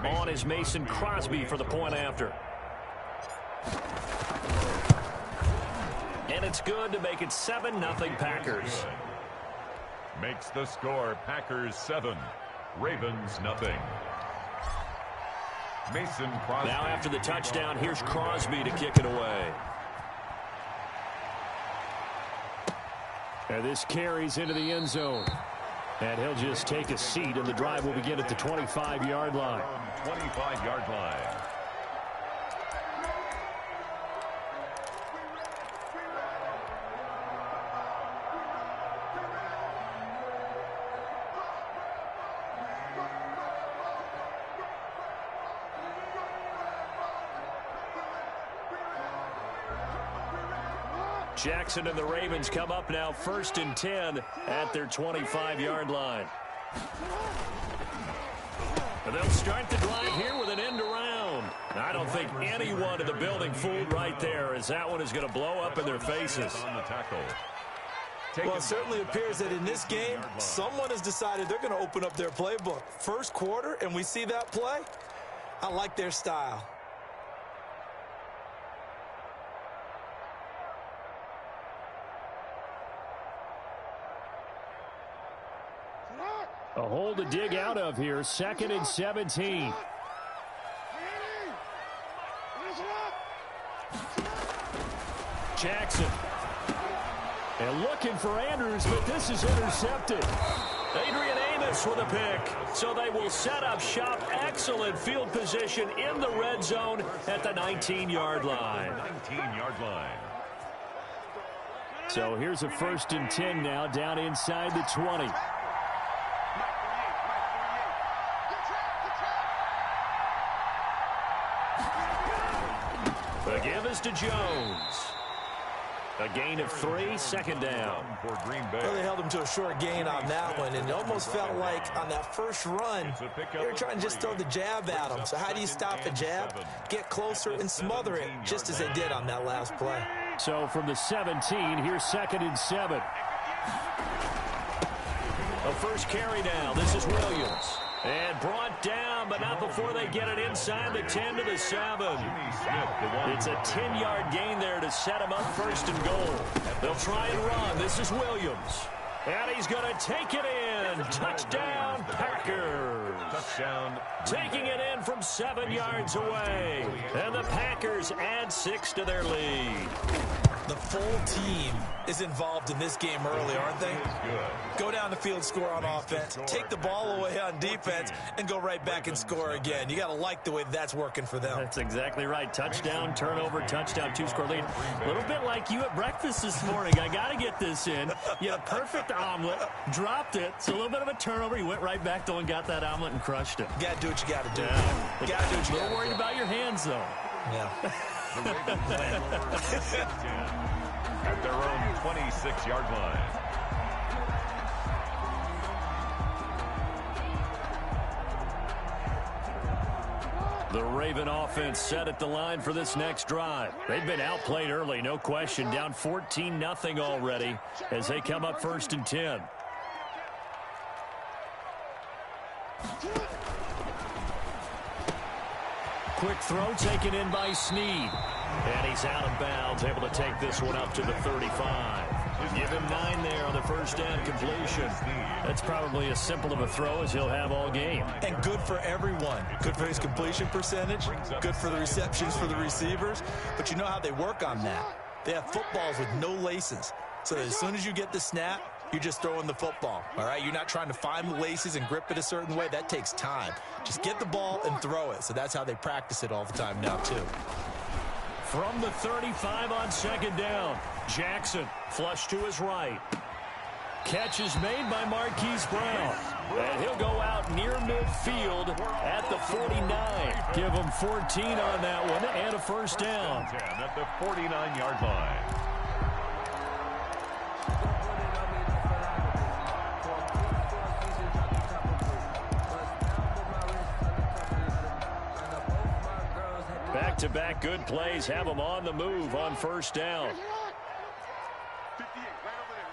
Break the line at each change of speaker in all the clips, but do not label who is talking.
On is Mason Crosby for the point after. And it's good to make it 7-0 Packers.
Makes the score Packers 7, Ravens nothing. Mason Crosby.
Now after the touchdown, here's Crosby to kick it away. And this carries into the end zone. And he'll just take a seat, and the drive will begin at the 25-yard line.
25-yard line.
Jackson and the Ravens come up now 1st and 10 at their 25-yard line. And they'll start the drive here with an end around. I don't think anyone in the building fooled right there, as that one is going to blow up in their faces.
On the tackle.
Well, it certainly appears that in this game, someone has decided they're going to open up their playbook. First quarter, and we see that play. I like their style.
A hole to dig out of here. 2nd and 17. Jackson. And looking for Andrews, but this is intercepted. Adrian Amos with a pick. So they will set up shop. Excellent field position in the red zone at the 19-yard line.
19-yard line.
So here's a 1st and 10 now, down inside the 20. The give is to Jones. A gain of 3, 2nd down.
For Green Bay.
Well, they held him to a short gain on that one, and it almost felt like on that first run, they were trying to just throw the jab at him. So how do you stop a jab? Get closer and smother it, just as they did on that last play.
So from the 17, here's 2nd and 7. The first carry down. This is Williams. And brought down, but not before they get it inside the 10 to the 7. It's a 10-yard gain there to set him up 1st and goal. They'll try and run. This is Williams. And he's going to take it in. Touchdown, Packers.
Touchdown.
Taking it in from 7 yards away. And the Packers add 6 to their lead.
The full team is involved in this game early, aren't they? Go down the field, score on offense, take the ball away on defense, and go right back and score again. You got to like the way that's working for them.
That's exactly right. Touchdown, turnover, touchdown, 2-score lead. A little bit like you at breakfast this morning. I got to get this in. You had a perfect omelet, dropped it. It's a little bit of a turnover. You went right back, though, and got that omelet and crushed it.
You got to do what you got to do.
Yeah.
You got to do what you got to do.
A little worried about your hands, though.
Yeah.
At their own 26-yard line.
The Raven offense set at the line for this next drive. They've been outplayed early, no question. Down 14-0 already as they come up 1st and 10. Quick throw taken in by Snead. And he's out of bounds, able to take this one up to the 35. Give him 9 there on the first down completion. That's probably as simple of a throw as he'll have all game.
And good for everyone. Good for his completion percentage. Good for the receptions for the receivers. But you know how they work on that. They have footballs with no laces. So as soon as you get the snap, you're just throwing the football, all right? You're not trying to find the laces and grip it a certain way. That takes time. Just get the ball and throw it. So that's how they practice it all the time now, too.
From the 35 on 2nd down, Jackson flush to his right. Catch is made by Marquise Brown. And he'll go out near midfield at the 49. Give him 14 on that one and a first down.
At the 49-yard line.
Back-to-back good plays have them on the move on first down.
58, right over there,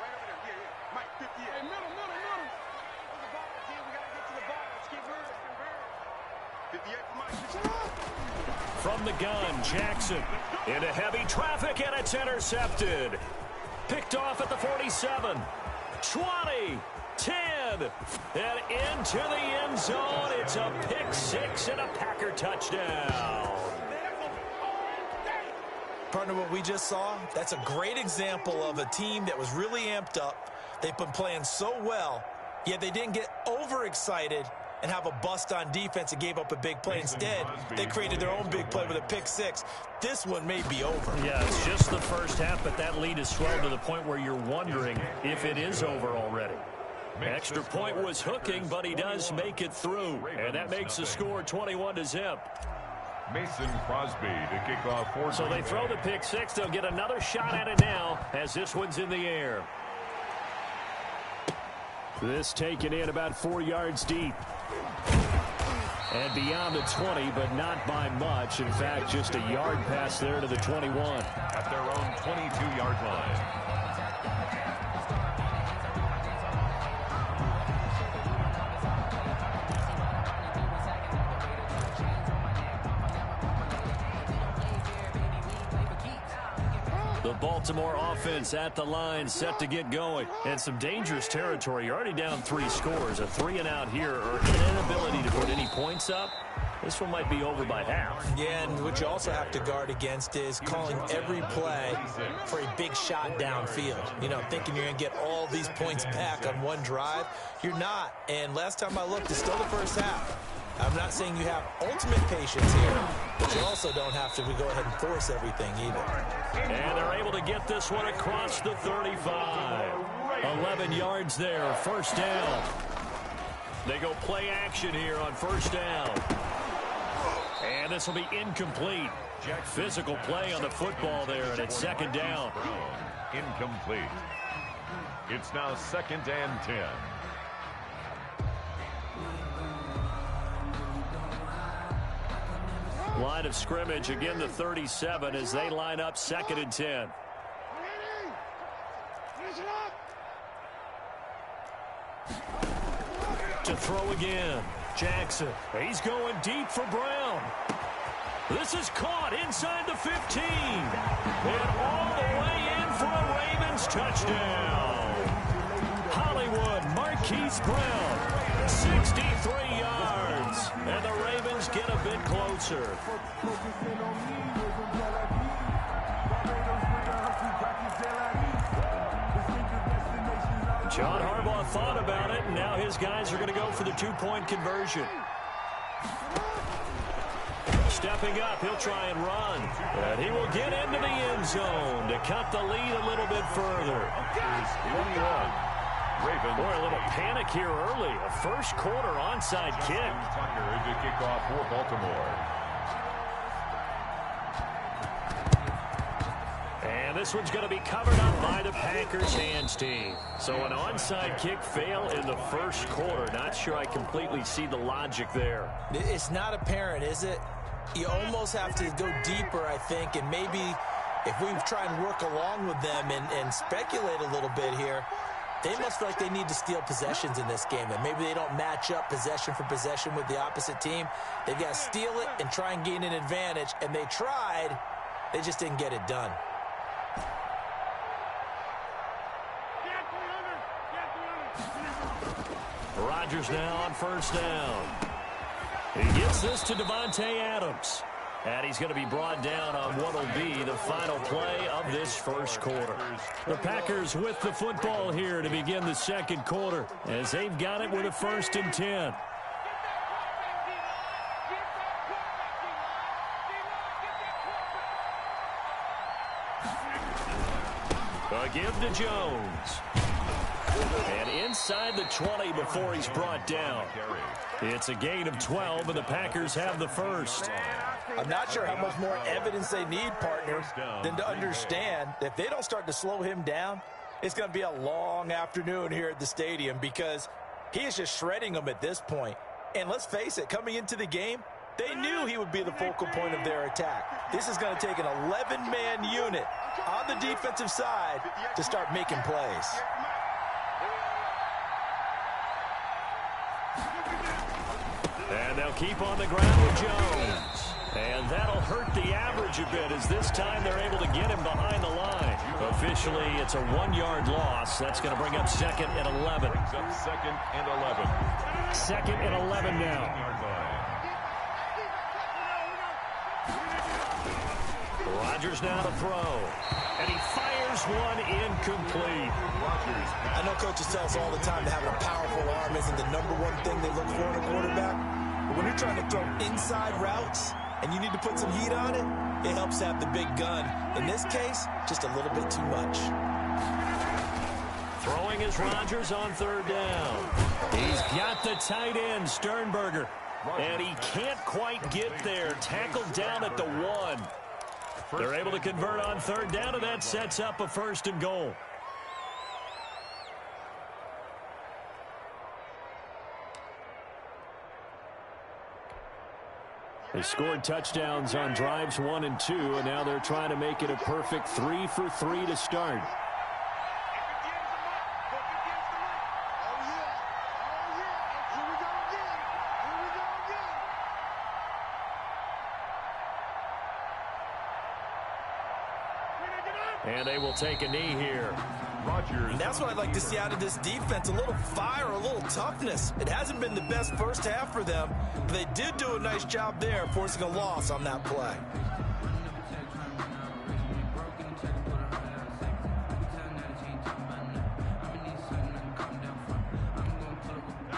yeah. Mike, 58. Hey, middle. We got to get to the ball. Let's keep moving. 58.
from the gun. Jackson into heavy traffic, and it's intercepted. Picked off at the 47. 20. 10. And into the end zone. It's a pick six and a Packer touchdown.
Partner, what we just saw, that's a great example of a team that was really amped up. They've been playing so well, yet they didn't get overexcited and have a bust on defense and gave up a big play. Instead, they created their own big play with a pick six. This one may be over.
Yeah, it's just the first half, but that lead has swelled to the point where you're wondering if it is over already. Extra point was hooking, but he does make it through. And that makes the score 21-0.
Mason Crosby to kick off for
So they throw the pick six. They'll get another shot at it now as this one's in the air. This taken in about 4 yards deep. And beyond the 20, but not by much. In fact, just a yard pass there to the 21.
At their own 22-yard line.
The Baltimore offense at the line, set to get going. And some dangerous territory. You're already down 3 scores. A 3-and-out here, or an inability to put any points up. This one might be over by half.
Yeah, and what you also have to guard against is calling every play for a big shot downfield. You know, thinking you're going to get all these points back on one drive. You're not. And last time I looked, it's still the first half. I'm not saying you have ultimate patience here, but you also don't have to go ahead and force everything either.
And they're able to get this one across the 35. 11 yards there, first down. They go play action here on first down. And this will be incomplete. Physical play on the football there, and it's second down.
Incomplete. It's now 2nd and 10.
Line of scrimmage, again the 37 as they line up 2nd and 10. To throw again. Jackson. He's going deep for Brown. This is caught inside the 15. And all the way in for a Ravens touchdown. Hollywood Marquise Brown. 63 yards. And the Ravens get a bit closer. John Harbaugh thought about it, and now his guys are going to go for the 2-point conversion. Stepping up, he'll try and run. And he will get into the end zone to cut the lead a little bit further.
Ravens.
Boy, a little panic here early. A first quarter onside kick.
Tucker to kick off for Baltimore.
And this one's going to be covered up by the Packers hands team. So an onside kick fail in the first quarter. Not sure I completely see the logic there.
It's not apparent, is it? You almost have to go deeper, I think, and maybe if we try and work along with them and speculate a little bit here, they must feel like they need to steal possessions in this game, and maybe they don't match up possession for possession with the opposite team. They've got to steal it and try and gain an advantage, and they tried. They just didn't get it done.
Rodgers now on first down. He gets this to Devontae Adams. And he's going to be brought down on what will be the final play of this first quarter. The Packers with the football here to begin the second quarter as they've got it with a 1st and 10. A give to Jones. And inside the 20 before he's brought down. It's a gain of 12, and the Packers have the first.
I'm not sure how much more evidence they need, partners, than to understand that if they don't start to slow him down, it's going to be a long afternoon here at the stadium because he is just shredding them at this point. And let's face it, coming into the game, they knew he would be the focal point of their attack. This is going to take an 11-man unit on the defensive side to start making plays.
And they'll keep on the ground with Jones. And that'll hurt the average a bit as this time they're able to get him behind the line. Officially, it's a 1-yard loss. That's going to bring up 2nd and 11.
Brings up 2nd and 11.
2nd and 11 now. Rodgers now to throw. And he fires one incomplete.
I know coaches tell us all the time that having a powerful arm isn't the #1 thing they look for in a quarterback. But when you're trying to throw inside routes and you need to put some heat on it, it helps to have the big gun. In this case, just a little bit too much.
Throwing is Rodgers on 3rd down. He's got the tight end, Sternberger. And he can't quite get there. Tackled down at the 1. They're able to convert on 3rd down, and that sets up a 1st and goal. They scored touchdowns on drives 1 and 2, and now they're trying to make it a perfect 3 for 3 to start. And they will take a knee here.
Rodgers.
And that's what I'd like to see out of this defense, a little fire, a little toughness. It hasn't been the best first half for them, but they did do a nice job there, forcing a loss on that play.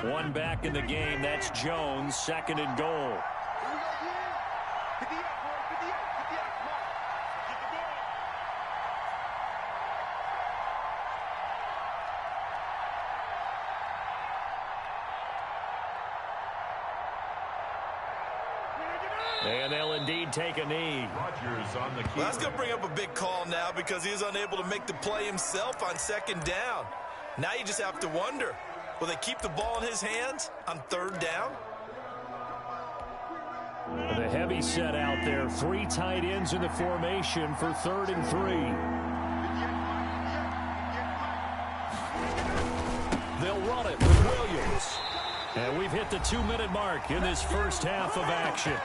One back in the game, that's Jones, 2nd and goal. And they'll indeed take a knee.
Rodgers on the key.
Well, that's going to bring up a big call now because he is unable to make the play himself on 2nd down. Now you just have to wonder, will they keep the ball in his hands on 3rd down?
The heavy set out there. 3 tight ends in the formation for 3rd and 3. They'll run it with Williams. And we've hit the 2-minute mark in this first half of action.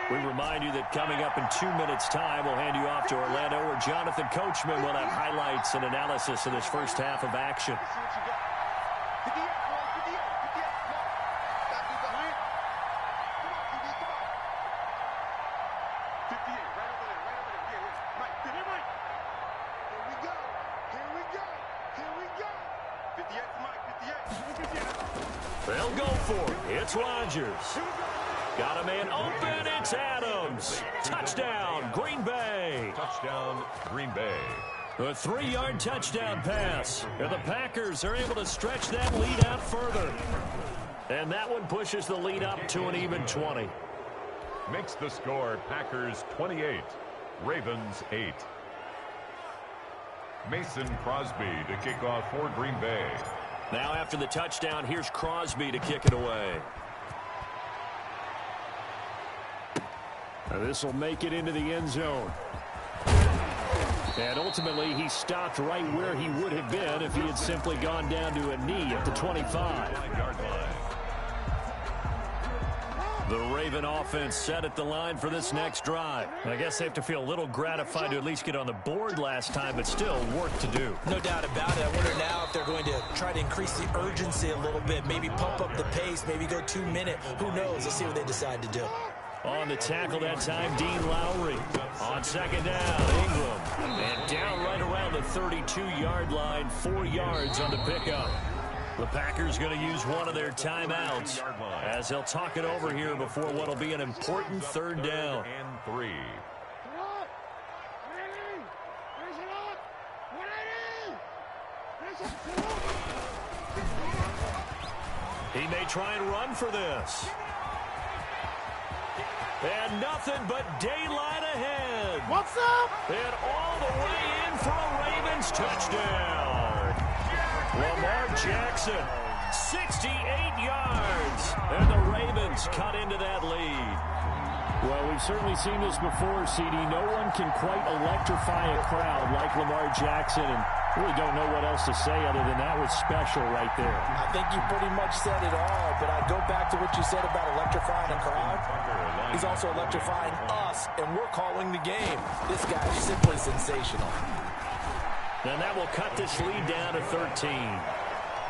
We remind you that coming up in 2 minutes' time, we'll hand you off to Orlando, where Jonathan Coachman will have highlights and analysis of this first half of action. They'll go for it. It's Rodgers. Got a man open. It's Adams. Touchdown, Green Bay.
Touchdown, Green Bay.
A 3-yard touchdown pass. And the Packers are able to stretch that lead out further. And that one pushes the lead up to an even 20.
Makes the score Packers 28, Ravens 8. Mason Crosby to kick off for Green Bay.
Now after the touchdown, here's Crosby to kick it away. This will make it into the end zone. And ultimately, he stopped right where he would have been if he had simply gone down to a knee at the 25. The Raven offense set at the line for this next drive. I guess they have to feel a little gratified to at least get on the board last time, but still work to do.
No doubt about it. I wonder now if they're going to try to increase the urgency a little bit, maybe pump up the pace, maybe go 2 minute. Who knows? Let's see what they decide to do.
On the tackle that time, Dean Lowry. On 2nd down, Ingram. And down right around the 32-yard line, 4 yards on the pickup. The Packers going to use one of their timeouts as they'll talk it over here before what will be an important 3rd down.
And 3.
He may try and run for this. And nothing but daylight ahead.
What's up?
And all the way in for a Ravens touchdown. Lamar Jackson, 68 yards. And the Ravens cut into that lead.
Well, we've certainly seen this before, CD. No one can quite electrify a crowd like Lamar Jackson, and really don't know what else to say other than that was special right there.
I think you pretty much said it all, but I go back to what you said about electrifying a crowd. He's also electrifying us, and we're calling the game. This guy's simply sensational.
And that will cut this lead down to 13.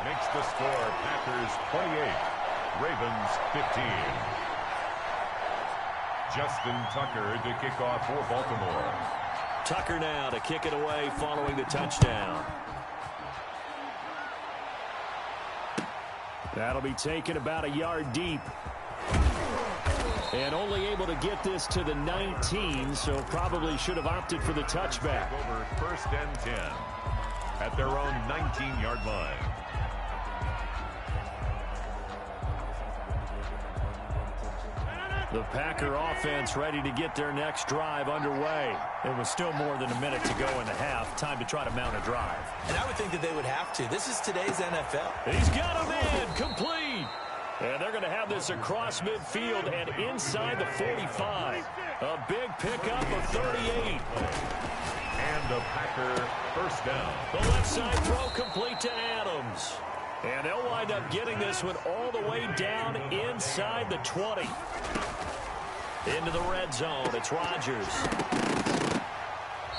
Makes the score Packers 28, Ravens 15. Justin Tucker to kick off for Baltimore.
Tucker now to kick it away following the touchdown.
That'll be taken about a yard deep. And only able to get this to the 19, so probably should have opted for the touchback.
Over 1st and 10 at their own 19-yard line.
The Packer offense ready to get their next drive underway.
There was still more than a minute to go in the half. Time to try to mount a drive. And I would think that they would have to. This is today's NFL.
He's got him in. Complete. And they're going to have this across midfield and inside the 45. A big pickup of 38.
And a Packer first down.
The left side throw complete to Adams. And they'll wind up getting this one all the way down inside the 20. Into the red zone. It's Rodgers.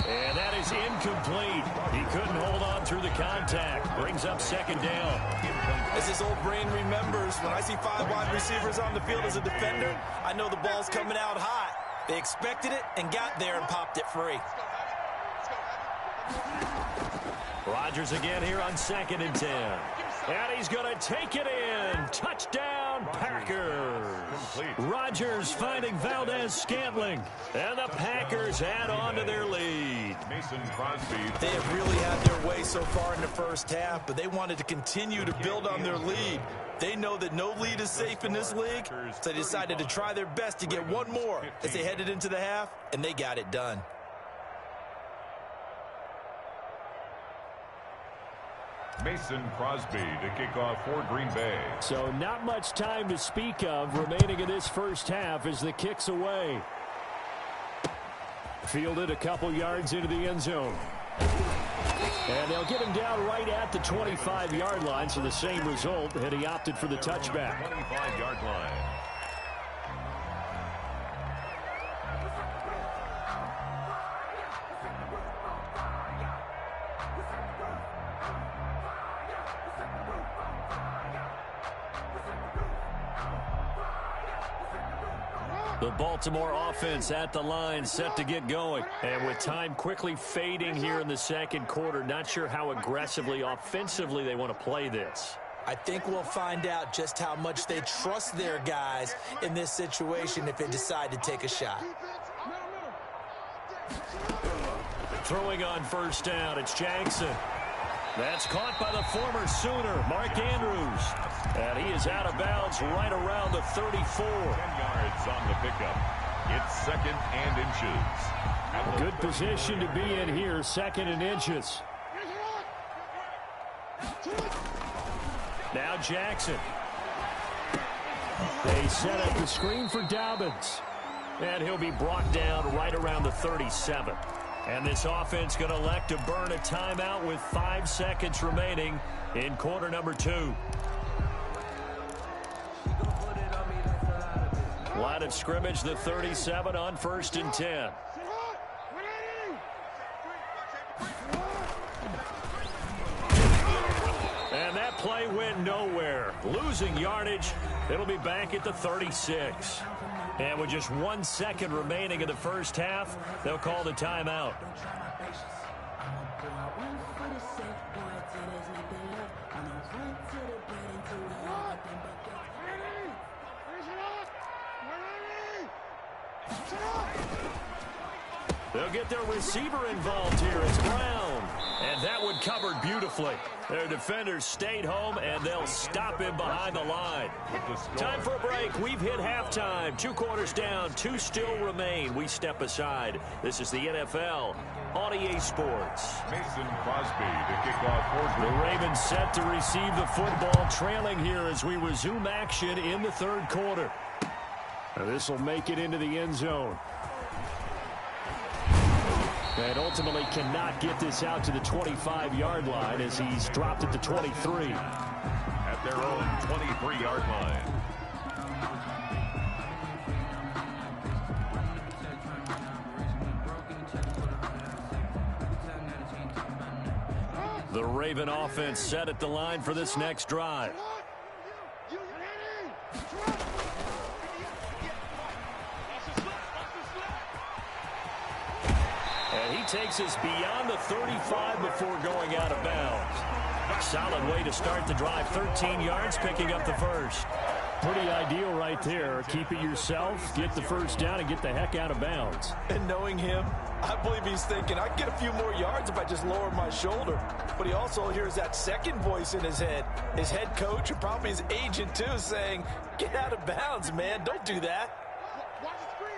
And that is incomplete. He couldn't hold on through the contact. Brings up 2nd down.
As his old brain remembers, when I see 5 wide receivers on the field as a defender, I know the ball's coming out hot. They expected it and got there and popped it free.
Rodgers again here on 2nd and 10. And he's going to take it in. Touchdown, Packers.
Complete.
Rodgers finding Valdez-Scantling. And the Packers add on to their lead.
Mason Crosby.
They have really had their way so far in the first half, but they wanted to continue to build on their lead. They know that no lead is safe in this league, so they decided to try their best to get one more as they headed into the half, and they got it done.
Mason Crosby to kick off for Green Bay.
So not much time to speak of remaining in this first half as the kick's away. Fielded a couple yards into the end zone. And they'll get him down right at the 25-yard line, so the same result, and he opted for the touchback.
25-yard line.
The Baltimore offense at the line, set to get going. And with time quickly fading here in the second quarter, not sure how aggressively, offensively they want to play this.
I think we'll find out just how much they trust their guys in this situation if they decide to take a shot.
Throwing on 1st down, it's Jackson. That's caught by the former Sooner, Mark Andrews. And he is out of bounds right around the 34.
10 yards on the pickup. It's 2nd and inches.
Good position to be in here, 2nd and inches.
Now Jackson.
They set up the screen for Dobbins.
And he'll be brought down right around the 37. And this offense going to elect to burn a timeout with 5 seconds remaining in quarter number 2. Line of scrimmage, the 37 on 1st and 10. And that play went nowhere. Losing yardage. It'll be back at the 36. And with just 1 second remaining in the first half, they'll call the timeout. They'll get their receiver involved here. It's Brown. And that one covered beautifully. Their defenders stayed home, and they'll stop him behind the line. Time for a break. We've hit halftime. 2 quarters down. 2 still remain. We step aside. This is the NFL on EA Sports.
Mason Crosby to kick off.
The Ravens set to receive the football, trailing here as we resume action in the 3rd quarter.
This will make it into the end zone. And ultimately cannot get this out to the 25-yard line as he's dropped at the 23.
At their own 23-yard line.
The Raven offense set at the line for this next drive. And he takes us beyond the 35 before going out of bounds. Solid way to start the drive. 13 yards, picking up the first.
Pretty ideal right there. Keep it yourself, get the first down, and get the heck out of bounds.
And knowing him, I believe he's thinking, I can get a few more yards if I just lower my shoulder. But he also hears that second voice in his head. His head coach and probably his agent, too, saying, get out of bounds, man. Don't do that.
Watch the screen.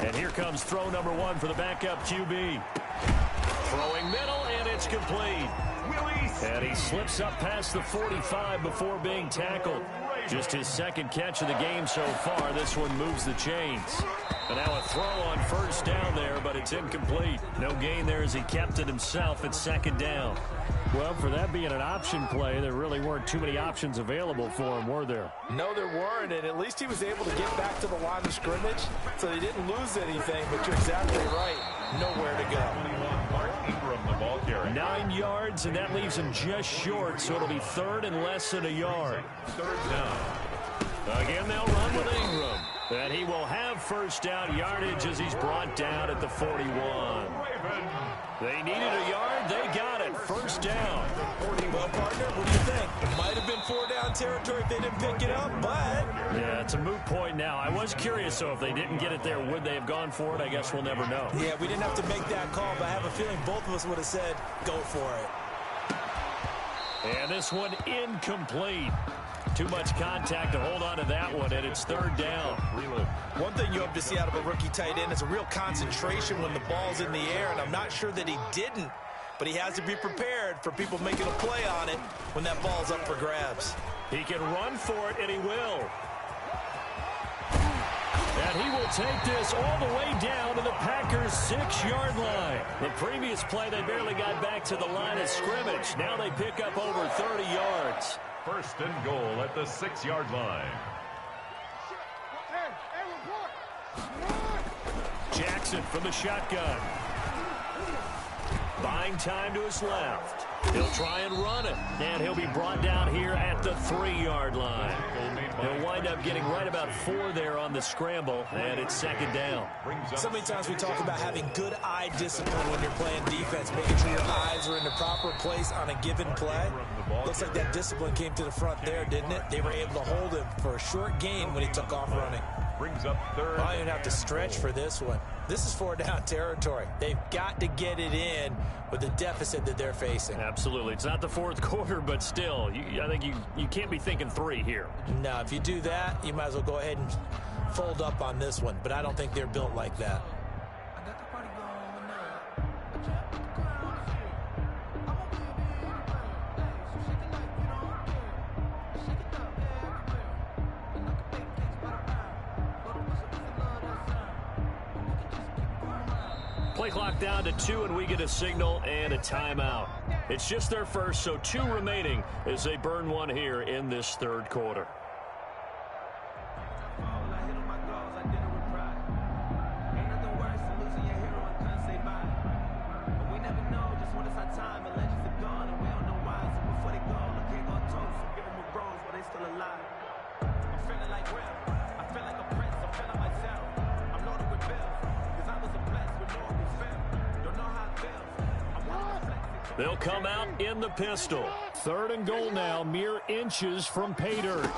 And here comes throw number 1 for the backup QB. Throwing middle, and it's complete. And he slips up past the 45 before being tackled. Just his 2nd catch of the game so far. This one moves the chains. And now a throw on first down there, but it's incomplete. No gain there as he kept it himself at 2nd down.
Well, for that being an option play, there really weren't too many options available for him, were there?
No, there weren't, and at least he was able to get back to the line of scrimmage, so they didn't lose anything, but you're exactly right. Nowhere to go.
9 yards, and that leaves him just short, so it'll be 3rd and less than a yard.
3rd down.
Again, they'll run with Ingram. And he will have first down yardage as he's brought down at the 41. They needed a yard. They got it. First down.
Well, partner, what do you think? It might have been 4-down territory if they didn't pick it up, but...
Yeah, it's a moot point now. I was curious, so if they didn't get it there, would they have gone for it? I guess we'll never know.
Yeah, we didn't have to make that call, but I have a feeling both of us would have said, go for it.
And this one incomplete. Too much contact to hold on to that one, and it's 3rd down.
One thing you hope to see out of a rookie tight end is a real concentration when the ball's in the air, and I'm not sure that he didn't, but he has to be prepared for people making a play on it when that ball's up for grabs.
He can run for it, and he will. And he will take this all the way down to the Packers' 6-yard line. The previous play, they barely got back to the line of scrimmage. Now they pick up over 30 yards.
1st and goal at the 6-yard line.
Jackson from the shotgun. Buying time to his left. He'll try and run it, and he'll be brought down here at the 3-yard line. He'll wind up getting right about 4 there on the scramble, and it's 2nd down.
So many times we talk about having good eye discipline when you're playing defense, making sure your eyes are in the proper place on a given play. Looks like that discipline came to the front there, didn't it? They were able to hold him for a short gain when he took off running.
Brings up 3rd.
I don't even have to stretch for this one. This is 4-down territory. They've got to get it in with the deficit that they're facing.
Absolutely. It's not the 4th quarter, but still, I think you can't be thinking 3 here.
No, if you do that, you might as well go ahead and fold up on this one, but I don't think they're built like that.
Play clock down to 2, and we get a signal and a timeout. It's just their first, so 2 remaining as they burn one here in this 3rd quarter. They'll come out in the pistol.
3rd and goal now, mere inches from pay dirt.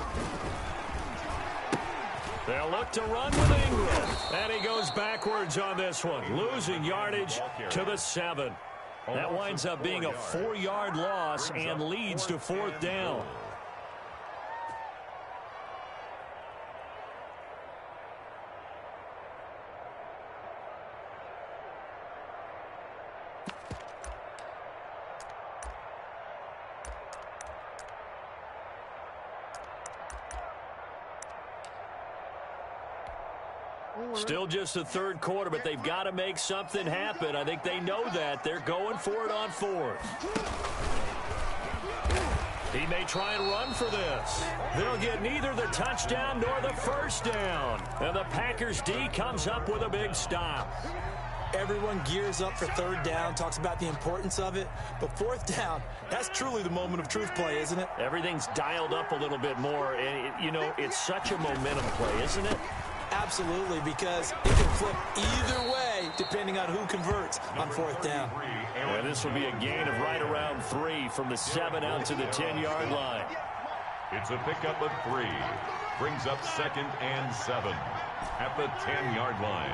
They'll look to run with Ingram. And he goes backwards on this one, losing yardage to the 7. That winds up being a 4-yard loss and leads to 4th down. Still just the 3rd quarter, but they've got to make something happen. I think they know that. They're going for it on 4th. He may try and run for this. They'll get neither the touchdown nor the 1st down. And the Packers D comes up with a big stop.
Everyone gears up for 3rd down, talks about the importance of it. But 4th down, that's truly the moment of truth play, isn't it?
Everything's dialed up a little bit more. And, it's such a momentum play, isn't it?
Absolutely, because it can flip either way depending on who converts on 4th down.
And this will be a gain of right around 3 from the 7 out to the 10-yard line.
It's a pickup of 3. Brings up 2nd and 7 at the 10-yard line.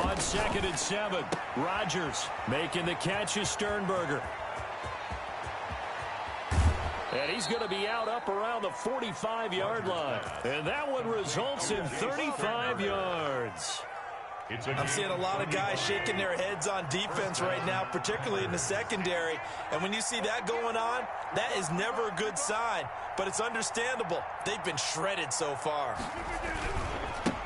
On 2nd and 7, Rodgers making the catch is Sternberger. And he's going to be out up around the 45-yard line. And that one results in 35 yards.
I'm seeing a lot of guys shaking their heads on defense right now, particularly in the secondary. And when you see that going on, that is never a good sign. But it's understandable. They've been shredded so far.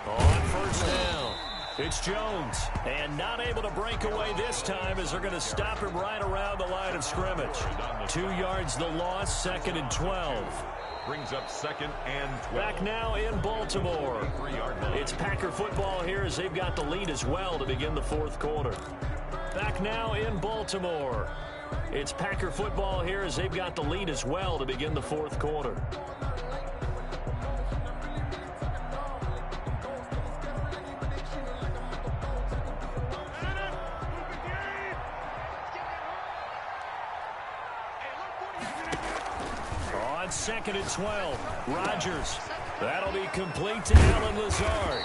On 1st down, it's Jones. And not able to break away this time as they're going to stop him right around the line of scrimmage. 2 yards the loss, 2nd and 12.
Brings up 2nd and 12.
Back now in Baltimore. It's Packer football here as they've got the lead as well to begin the 4th quarter. Back now in Baltimore. It's Packer football here as they've got the lead as well to begin the 4th quarter. On 2nd and 12, Rodgers. That'll be complete to Allen Lazard.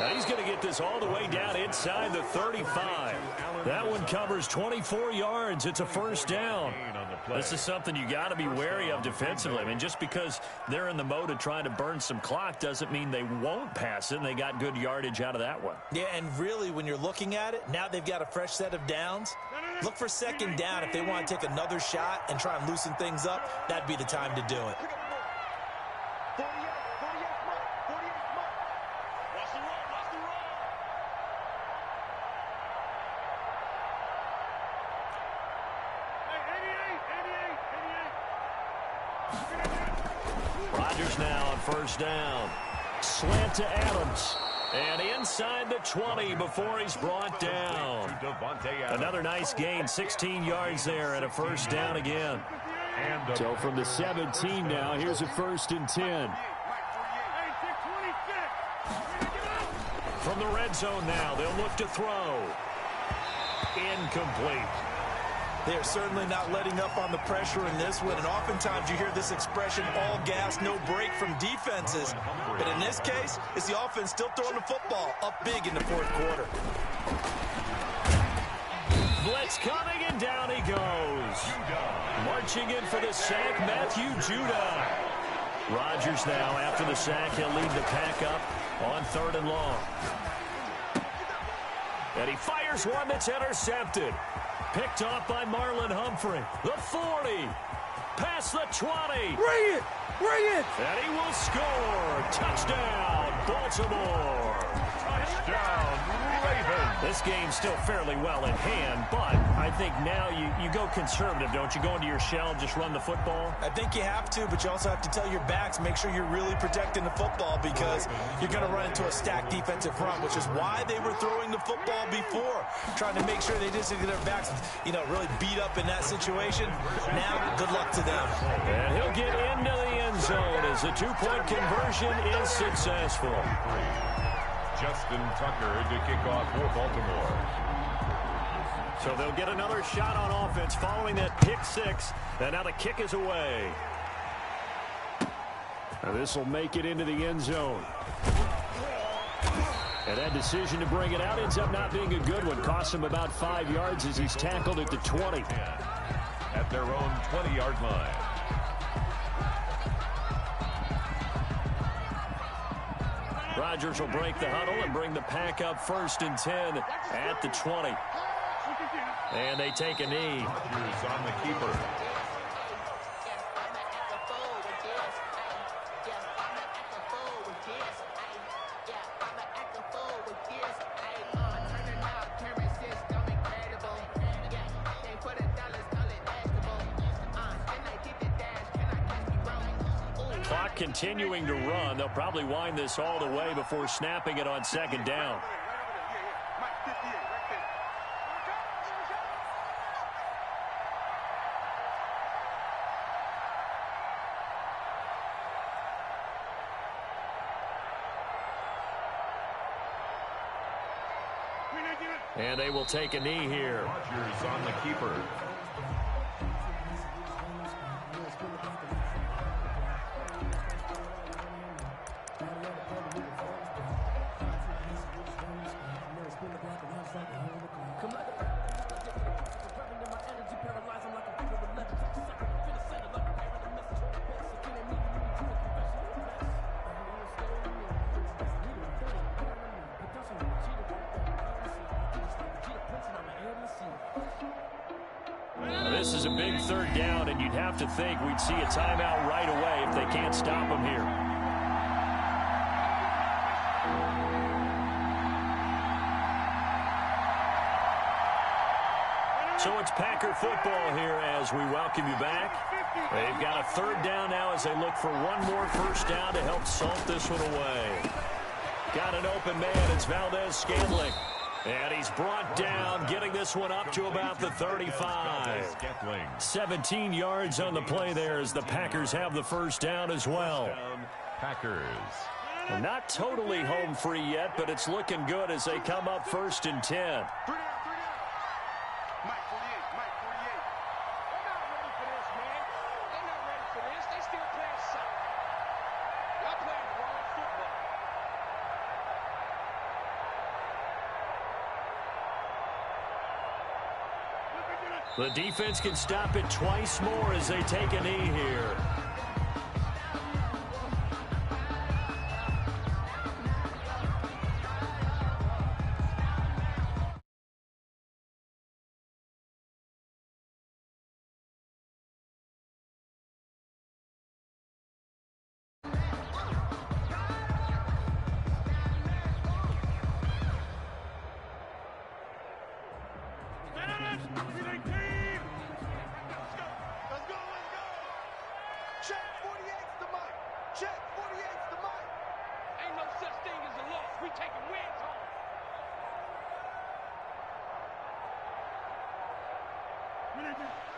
Now he's going to get this all the way down inside the 35. That one covers 24 yards. It's a 1st down. This is something you got to be wary of defensively. I mean, just because they're in the mode of trying to burn some clock doesn't mean they won't pass it, and they got good yardage out of that one.
Yeah, and really, when you're looking at it, now they've got a fresh set of downs. Look for 2nd down if they want to take another shot and try and loosen things up. That'd be the time to do it.
Rodgers now on 1st down. Slant to Adams. And inside the 20 before he's brought down. Another nice gain, 16 yards there and a 1st down again.
So from the 17 now, here's a 1st and 10.
From the red zone now, they'll look to throw. Incomplete.
They're certainly not letting up on the pressure in this one, and oftentimes you hear this expression, all gas, no break from defenses. But in this case, it's the offense still throwing the football up big in the 4th quarter.
Blitz coming, and down he goes. Marching in for the sack, Matthew Judah. Rodgers now, after the sack, he'll lead the pack up on 3rd and long. And he fires one that's intercepted. Picked off by Marlon Humphrey. The 40. Past the 20.
Bring it! Bring it!
And he will score. Touchdown, Baltimore.
Touchdown, Ravens.
This game's still fairly well in hand, but I think now you go conservative, don't you? Go into your shell and just run the football?
I think you have to, but you also have to tell your backs, make sure you're really protecting the football because you're going to run into a stacked defensive front, which is why they were throwing the football before, trying to make sure they just get their backs, really beat up in that situation. Now, good luck to them.
And he'll get into the end zone as the 2-point conversion is successful.
Justin Tucker to kick off for Baltimore.
So they'll get another shot on offense following that pick six. And now the kick is away.
This will make it into the end zone. And that decision to bring it out ends up not being a good one. Costs him about 5 yards as he's tackled at the 20.
At their own 20-yard line.
Rodgers will break the huddle and bring the pack up 1st and 10 at the 20. And they take a knee.
Rodgers on the keeper.
Clock continuing to run. They'll probably wind this all the way before snapping it on 2nd down. And they will take a knee here.
Rodgers on the keeper.
This is a big 3rd down, and you'd have to think we'd see a timeout right away if they can't stop them here. So it's Packer football here as we welcome you back. They've got a 3rd down now as they look for one more 1st down to help salt this one away. Got an open man. It's Valdez-Scantling. And he's brought down, getting this one up to about the 35. 17 yards on the play there as the Packers have the 1st down as well.
Packers.
Not totally home free yet, but it's looking good as they come up 1st and 10. The defense can stop it twice more as they take a knee here.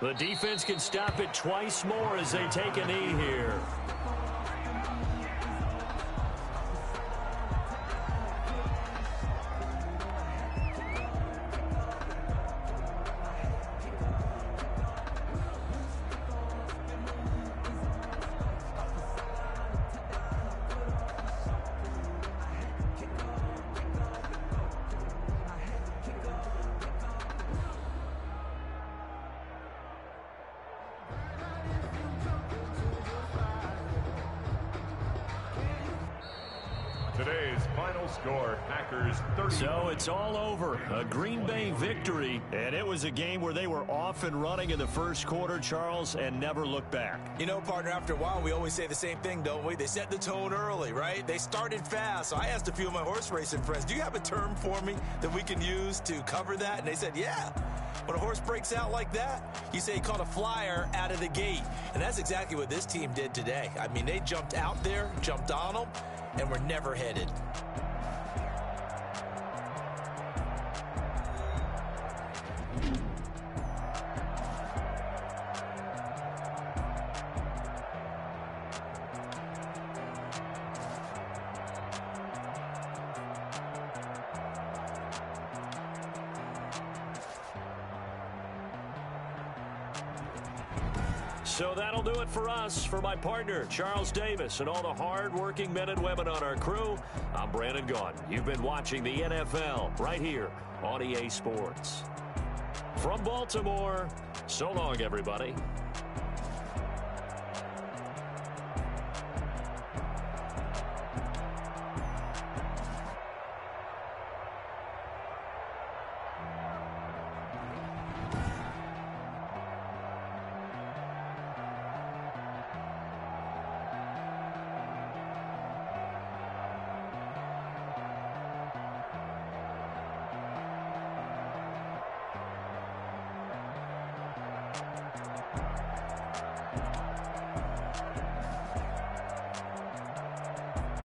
The defense can stop it twice more as they take a knee here.
Today's final score, Packers 30.
So it's all over. A Green Bay victory. And it was a game where they were off and running in the 1st quarter, Charles, and never looked back.
You know, partner, after a while, we always say the same thing, don't we? They set the tone early, right? They started fast. So I asked a few of my horse racing friends, do you have a term for me that we can use to cover that? And they said, yeah. When a horse breaks out like that, you say he caught a flyer out of the gate. And that's exactly what this team did today. I mean, they jumped out there, jumped on them, and were never headed.
So that'll do it for us. For my partner, Charles Davis, and all the hard-working men and women on our crew, I'm Brandon Gaudin. You've been watching the NFL right here on EA Sports. From Baltimore, so long, everybody.